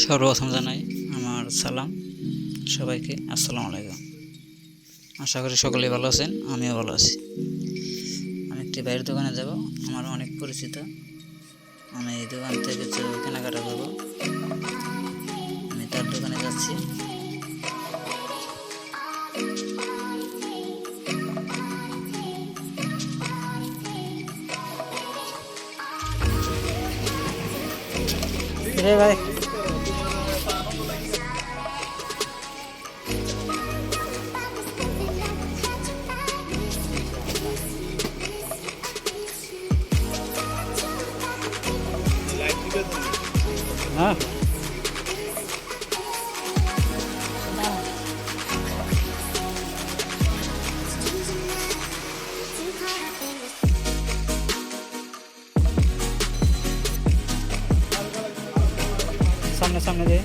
সর্বপ্রথম জানাই আমার সালাম সবাইকে, আসসালামু আলাইকুম। আশা করি সকলেই ভালো আছেন, আমিও ভালো আছি। আমি একটি বাইরের দোকানে যাব, আমার অনেক পরিচিত। আমি এই দোকান থেকে কিছু কেনাকাটা করব। আমি তার দোকানে যাচ্ছি। রে ভাই, হ্যাঁ সামনে সামনে দিয়ে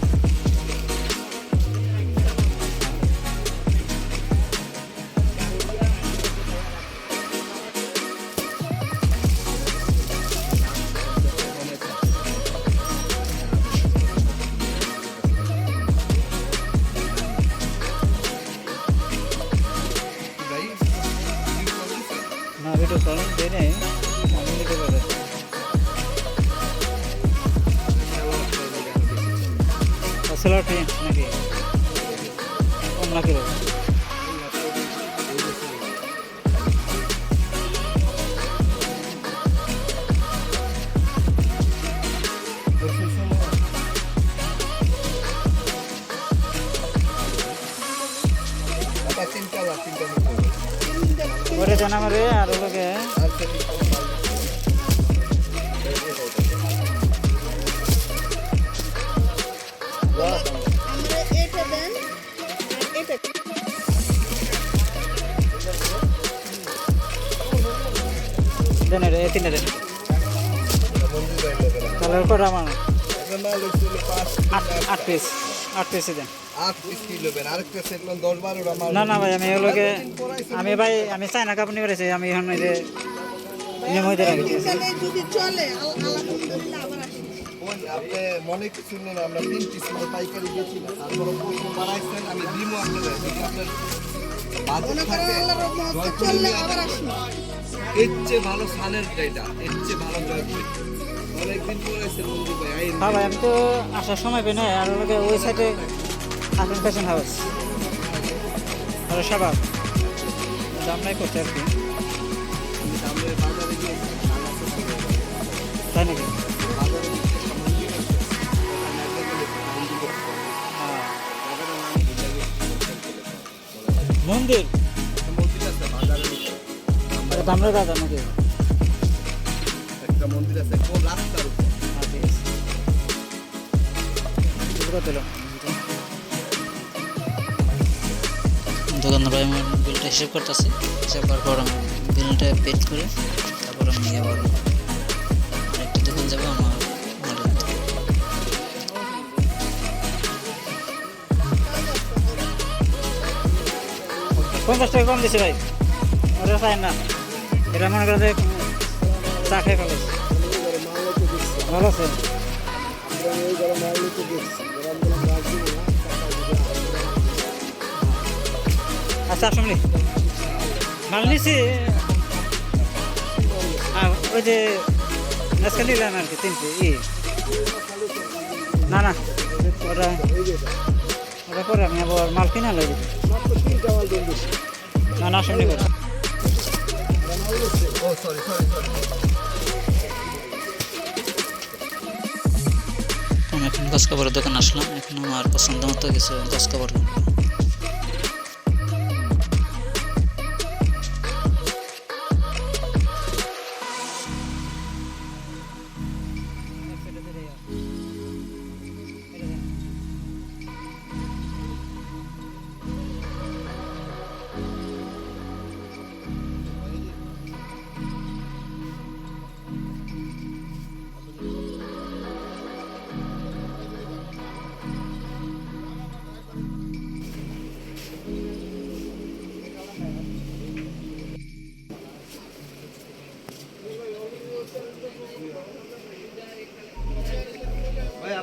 না ভিডিও কলিং দিয়ে নেই, আমি লিখে পারে সেলারটি নাকি কম নাকি রে? ওরে জানা মারে আর লোকে দেন রে তিন রে তাহলে কত আমার আট পিস দেন। না না ভাই, আমি ওগুলোকে আমি চাই না কাপড় নিয়ে বেড়েছি। আমি এখন এই যে মধ্যে রাখি আপনি মনে কিছু নেন, আমরা 3 পিস মাল পাইকারি দিয়েছি না, তারপরে প্রশ্ন বাড়াইছেন, আমি দিমো আপনাদের আপনার বাজেট থাকে এর চেয়ে ভালো সালের এটা, এর চেয়ে ভালো জয়পুর অনেকদিন পরে এসে বন্ধু ভাই। হ্যাঁ ভাই, আমি তো আসার সময় পেয়ে নাই। আর ওগুলোকে ওই সাইডে আসেন ফ্যাশন হাউস আর সবার দাম নাই করছে আর কি, আমরা বাজারে গিয়েছি, তাই নাকি? বাজারে মন্দির মন্দির আছে বাজারে, দামরা দাদা নাকি? একটা মন্দির আছে কোন রাস্তার উপর। দোকানদার ভাই আমার বিলটা হিসেব করতেছি, হিসেব করার পর আমি বিলটা পেড করে তারপর আমি আবার আরেকটা দোকান যাবো আমার মডেল। 50 টাকা কম দিছে ভাই, ওরা চাই না। এটা মনে করে চা খেয়ে ফেলে ভালো আছে। আচ্ছা আসলে মাল নিছি, ওই যে আজকে নিলাম আর কি 3 না না, ওটা পরে আমি আবার মাল কিনা লাগবে। না না আসলে করে আমি এখন গছ কাপড়ের দোকান আসলাম। এখন আমার পছন্দ মতো কিছু গছ কাপড়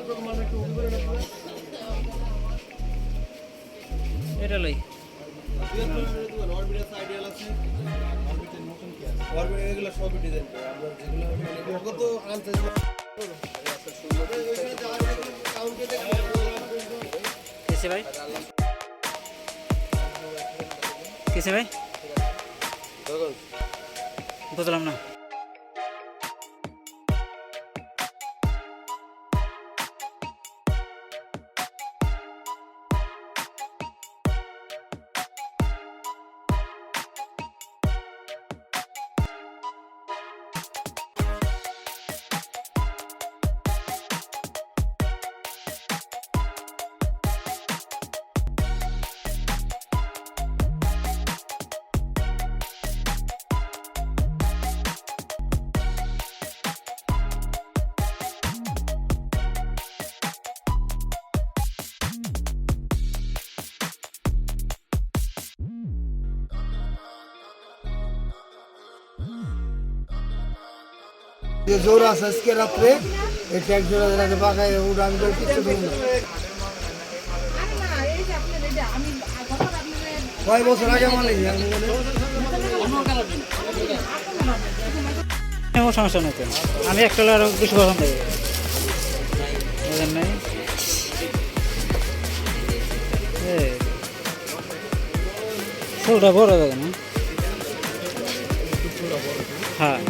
আপনার মাল একটু উঠে করে রাখবেন। এটা লই অরবিটাস আইডিয়াল আছে, অরবিটের নতুন কি আছে? অরবিট এগুলো সবই ডিজাইন করে। আমরা যেগুলো মানে এগুলো তো আনতে কিসে ভাই কিসে ভাই বুঝলাম না। যে জোর আছে আজকে রাত্রে এই ট্যাগ জোড়া দিলাতে পাকায় উড়ান করে কিছু দিন না। কয় বছর আগে মানে এমন সমস্যা নেই তো, আমি একটা আরো বেশি পছন্দ করি বুঝলেন নাই। ফুলটা বড় থাকে না? হ্যাঁ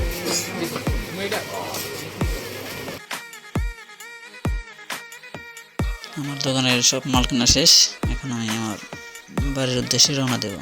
আমার দোকানের সব মাল কেনা শেষ, এখন আমি আমার বাড়ির উদ্দেশ্যে রওনা দেব।